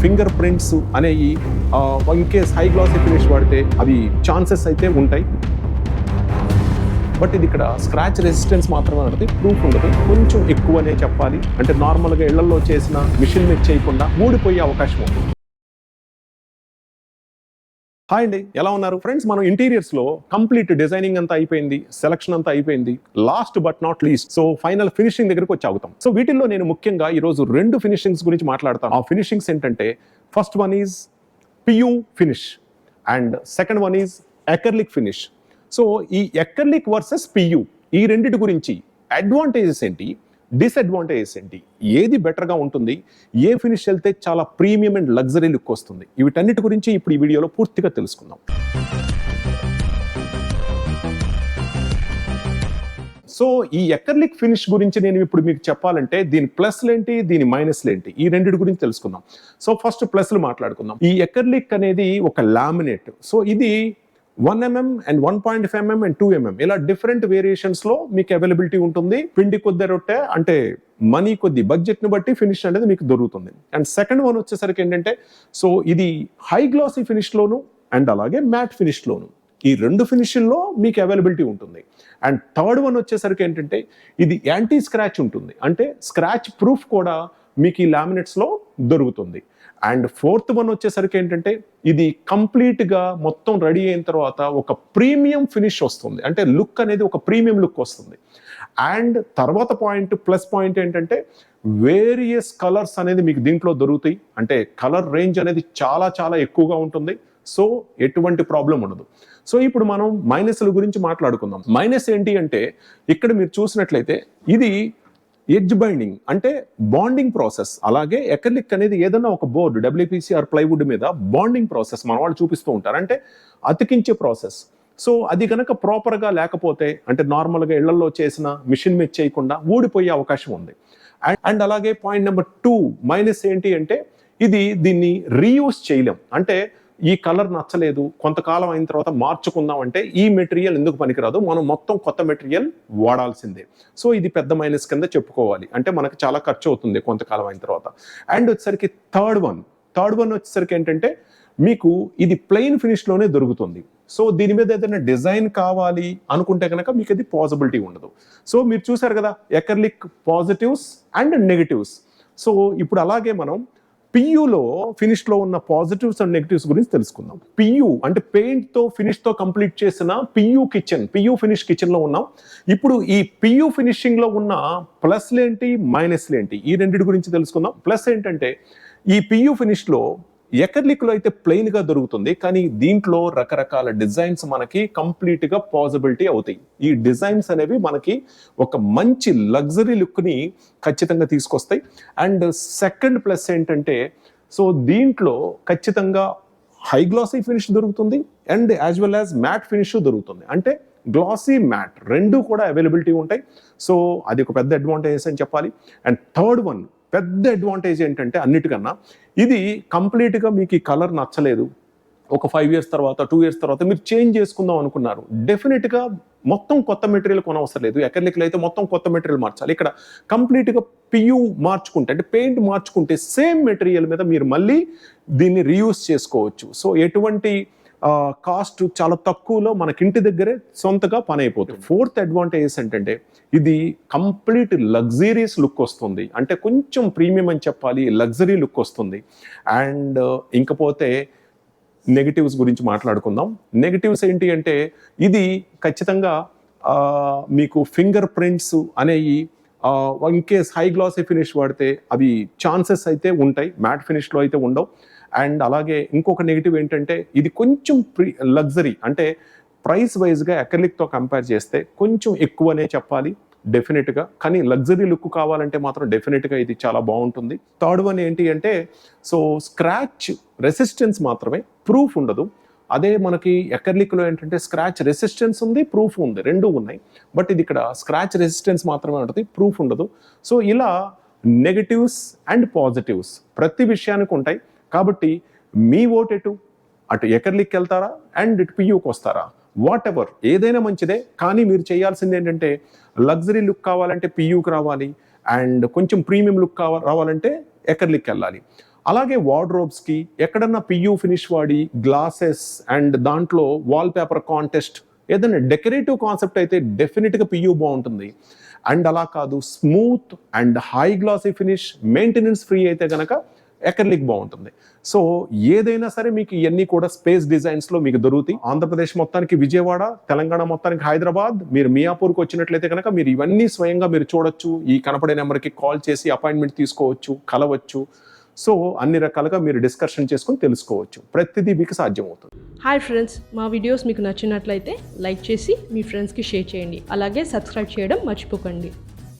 Finger prints అనేవి in case high glossy finish వాడితే అవి ఛాన్సెస్ అయితే ఉంటాయి. బట్ ఇది ఇక్కడ స్క్రాచ్ రెసిస్టెన్స్ మాత్రమే ఉంటుంది, ప్రూఫ్ ఉండదు. కొంచెం ఎక్కువనే చెప్పాలి. అంటే నార్మల్గా ఇళ్లలో చేసిన మిషన్ మీద చేయకుండా ఊడిపోయే అవకాశం ఉంది. హాయ్ అండి, ఎలా ఉన్నారు ఫ్రెండ్స్? మనం ఇంటీరియర్స్ లో కంప్లీట్ డిజైనింగ్ అంతా అయిపోయింది, సెలక్షన్ అంతా అయిపోయింది. Last but not least so final finishing దగ్గరకు వచ్చి ఆగుతాం. సో వీటిల్లో నేను ముఖ్యంగా ఈరోజు 2 ఫినిషింగ్స్ గురించి మాట్లాడతాను. ఆ ఫినిషింగ్స్ ఏంటంటే, first one is PU finish and second one is acrylic finish. So ఈ ఎకర్లిక్ వర్సెస్ పియూ, ఈ రెండింటి గురించి అడ్వాంటేజెస్ ఏంటి, డిసడ్వాంటేజెస్ ఏంటి, ఏది బెటర్గా ఉంటుంది, ఏ ఫినిష్ వెళ్తే చాలా ప్రీమియం అండ్ లగ్జరీ లుక్ వస్తుంది, వీటన్నిటి గురించి ఇప్పుడు ఈ వీడియోలో పూర్తిగా తెలుసుకుందాం. సో ఈ ఎకర్లిక్ ఫినిష్ గురించి నేను ఇప్పుడు మీకు చెప్పాలంటే దీని ప్లస్లు ఏంటి, దీని మైనస్లు ఏంటి, ఈ రెండింటి గురించి తెలుసుకుందాం. సో ఫస్ట్ ప్లస్లు మాట్లాడుకుందాం. ఈ ఎకర్లిక్ అనేది ఒక లామినేట్. సో ఇది 1 mm and 1.5 mm and 2 mm ఇలా డిఫరెంట్ వేరియేషన్స్ లో మీకు అవైలబిలిటీ ఉంటుంది. పిండి కొద్ది రొట్టె అంటే మనీ కొద్ది బడ్జెట్ ని బట్టి ఫినిష్ అనేది మీకు దొరుకుతుంది. అండ్ సెకండ్ వన్ వచ్చేసరికి ఏంటంటే, సో ఇది హై గ్లాసీ ఫినిష్ లోను అండ్ అలాగే మ్యాట్ ఫినిష్ లోను, ఈ 2 ఫినిష్ల్లో మీకు అవైలబిలిటీ ఉంటుంది. అండ్ థర్డ్ వన్ వచ్చేసరికి ఏంటంటే, ఇది యాంటీ స్క్రాచ్ ఉంటుంది, అంటే స్క్రాచ్ ప్రూఫ్ కూడా మీకు ఈ లామినేట్స్ లో దొరుకుతుంది. అండ్ ఫోర్త్ వన్ వచ్చేసరికి ఏంటంటే, ఇది కంప్లీట్ గా మొత్తం రెడీ అయిన తర్వాత ఒక ప్రీమియం ఫినిష్ వస్తుంది, అంటే లుక్ అనేది ఒక ప్రీమియం లుక్ వస్తుంది. అండ్ తర్వాత ప్లస్ పాయింట్ ఏంటంటే, వేరియస్ కలర్స్ అనేది మీకు దీంట్లో దొరుకుతాయి, అంటే కలర్ రేంజ్ అనేది చాలా చాలా ఎక్కువగా ఉంటుంది. సో ఎటువంటి ప్రాబ్లం ఉండదు. సో ఇప్పుడు మనం మైనస్ల గురించి మాట్లాడుకుందాం. మైనస్ ఏంటి అంటే, ఇక్కడ మీరు చూసినట్లయితే ఇది ఎడ్జ్ బైండింగ్ అంటే బాండింగ్ ప్రాసెస్. అలాగే ఎకర్లిక్ అనేది ఏదైనా ఒక బోర్డు డబ్ల్యూపీసీ ఆర్ ప్లైవుడ్ మీద బాండింగ్ ప్రాసెస్ మన వాళ్ళు చూపిస్తూ ఉంటారు, అంటే అతికించే ప్రాసెస్. సో అది కనుక ప్రాపర్గా లేకపోతే, అంటే నార్మల్గా ఇళ్లలో చేసిన మిషన్ మీద చేయకుండా ఊడిపోయే అవకాశం ఉంది. అండ్ అలాగే పాయింట్ నెంబర్ 2 మైనస్ ఏంటి అంటే, దీన్ని రీయూజ్ చేయలేం. అంటే ఈ కలర్ నచ్చలేదు, కొంతకాలం అయిన తర్వాత మార్చుకుందాం అంటే ఈ మెటీరియల్ ఎందుకు పనికిరాదు, మనం మొత్తం కొత్త మెటీరియల్ వాడాల్సిందే. సో ఇది పెద్ద మైనస్ కింద చెప్పుకోవాలి, అంటే మనకు చాలా ఖర్చు అవుతుంది కొంతకాలం అయిన తర్వాత. అండ్ వచ్చేసరికి థర్డ్ వన్ వచ్చేసరికి ఏంటంటే, మీకు ఇది ప్లెయిన్ ఫినిష్లోనే దొరుకుతుంది. సో దీని మీద ఏదైనా డిజైన్ కావాలి అనుకుంటే కనుక మీకు అది పాసిబిలిటీ ఉండదు. సో మీరు చూసారు కదా acrylic positives and negatives. So ఇప్పుడు అలాగే మనం పియూలో ఫినిష్లో ఉన్న పాజిటివ్స్ అండ్ నెగిటివ్స్ గురించి తెలుసుకుందాం. పియూ అంటే పెయింట్తో ఫినిష్తో కంప్లీట్ చేసిన పియూ ఫినిష్ కిచెన్లో ఉన్నాం. ఇప్పుడు ఈ పియూ ఫినిషింగ్లో ఉన్న ప్లస్లు ఏంటి, మైనస్లు ఏంటి, ఈ రెండింటి గురించి తెలుసుకుందాం. ప్లస్ ఏంటంటే, ఈ పియూ ఫినిష్లో ఎకర్లిక్లో అయితే ప్లెయిన్గా దొరుకుతుంది, కానీ దీంట్లో రకరకాల డిజైన్స్ మనకి కంప్లీట్గా పాసిబిలిటీ అవుతాయి. ఈ డిజైన్స్ అనేవి మనకి ఒక మంచి లగ్జరీ లుక్ని ఖచ్చితంగా తీసుకొస్తాయి. అండ్ సెకండ్ ప్లస్ ఏంటంటే, సో దీంట్లో ఖచ్చితంగా హై గ్లాసీ ఫినిష్ దొరుకుతుంది and as well as matte finish దొరుకుతుంది, అంటే గ్లాసీ మ్యాట్ రెండు కూడా అవైలబిలిటీ ఉంటాయి. సో అది ఒక పెద్ద అడ్వాంటేజెస్ అని చెప్పాలి. అండ్ థర్డ్ వన్ పెద్ద అడ్వాంటేజ్ ఏంటంటే, అన్నిటికన్నా ఇది కంప్లీట్గా మీకు ఈ కలర్ నచ్చలేదు, ఒక 5 years తర్వాత 2 years తర్వాత మీరు చేంజ్ చేసుకుందాం అనుకున్నారు, డెఫినెట్గా మొత్తం కొత్త మెటీరియల్ కొనవసరం లేదు. ఎకర్లిక్లో అయితే మొత్తం కొత్త మెటీరియల్ మార్చాలి. ఇక్కడ కంప్లీట్గా పియూ మార్చుకుంటే, అంటే పెయింట్ మార్చుకుంటే సేమ్ మెటీరియల్ మీద మీరు మళ్ళీ దీన్ని రీయూజ్ చేసుకోవచ్చు. సో ఎటువంటి కాస్ట్ చాలా తక్కువలో మనకి ఇంటి దగ్గరే సొంతగా పని అయిపోతుంది. ఫోర్త్ అడ్వాంటేజెస్ ఏంటంటే, ఇది కంప్లీట్ లగ్జరీస్ లుక్ వస్తుంది, అంటే కొంచెం ప్రీమియం అని చెప్పాలి, లగ్జరీ లుక్ వస్తుంది. అండ్ ఇంకపోతే నెగిటివ్స్ గురించి మాట్లాడుకుందాం. నెగిటివ్స్ ఏంటి అంటే, ఇది ఖచ్చితంగా మీకు ఫింగర్ ప్రింట్స్ అనేవి in case high glossy finish వాడితే అవి ఛాన్సెస్ అయితే ఉంటాయి, మ్యాట్ ఫినిష్లో అయితే ఉండవు. అండ్ అలాగే ఇంకొక నెగిటివ్ ఏంటంటే, ఇది కొంచెం లగ్జరీ, అంటే ప్రైస్ వైజ్గా ఎకర్లిక్తో కంపేర్ చేస్తే కొంచెం ఎక్కువనే చెప్పాలి డెఫినెట్గా, కానీ లగ్జరీ లుక్ కావాలంటే మాత్రం డెఫినెట్గా ఇది చాలా బాగుంటుంది. థర్డ్ వన్ ఏంటి అంటే, సో స్క్రాచ్ రెసిస్టెన్స్ మాత్రమే, ప్రూఫ్ ఉండదు. అదే మనకి ఎకర్లిక్లో ఏంటంటే స్క్రాచ్ రెసిస్టెన్స్ ఉంది, ప్రూఫ్ ఉంది, రెండూ ఉన్నాయి. బట్ ఇది ఇక్కడ స్క్రాచ్ రెసిస్టెన్స్ మాత్రమే ఉంటుంది, ప్రూఫ్ ఉండదు. సో ఇలా నెగటివ్స్ అండ్ పాజిటివ్స్ ప్రతి విషయానికి ఉంటాయి. కాబట్టి మీ ఓటు అటు ఎకర్లిక్ వెళ్తారా అండ్ ఇటు పియూకి వస్తారా, వాట్ ఎవర్ ఏదైనా మంచిదే. కానీ మీరు చేయాల్సింది ఏంటంటే, లగ్జరీ లుక్ కావాలంటే పియూకి రావాలి, అండ్ కొంచెం ప్రీమియం లుక్ రావాలంటే ఎకర్లిక్ వెళ్ళాలి. అలాగే వార్డ్రోబ్స్కి ఎక్కడన్నా పియూ ఫినిష్ వాడి గ్లాసెస్ అండ్ దాంట్లో వాల్ పేపర్ కాంటెస్ట్ ఏదైనా డెకరేటివ్ కాన్సెప్ట్ అయితే డెఫినెట్గా పియూ బాగుంటుంది. అండ్ అలా కాదు smooth and high glossy finish maintenance free అయితే కనుక ఎకర్లిక్ బాగుంటుంది. సో ఏదైనా సరే మీకు ఇవన్నీ కూడా స్పేస్ డిజైన్స్లో మీకు దొరుకుతాయి. ఆంధ్రప్రదేశ్ మొత్తానికి విజయవాడ, తెలంగాణ మొత్తానికి హైదరాబాద్, మీరు మియాపూర్కి వచ్చినట్లయితే కనుక మీరు ఇవన్నీ స్వయంగా మీరు చూడొచ్చు. ఈ కనపడే నెంబర్కి కాల్ చేసి అపాయింట్మెంట్ తీసుకోవచ్చు, కలవచ్చు. సో అన్ని రకాలుగా మీరు డిస్కషన్ చేసుకొని తెలుసుకోవచ్చు. ప్రతిదీ మీకు సాధ్యమవుతుంది. హాయ్ ఫ్రెండ్స్, మా వీడియోస్ మీకు నచ్చినట్లయితే లైక్ చేసి మీ ఫ్రెండ్స్కి షేర్ చేయండి. అలాగే సబ్స్క్రైబ్ చేయడం మర్చిపోకండి.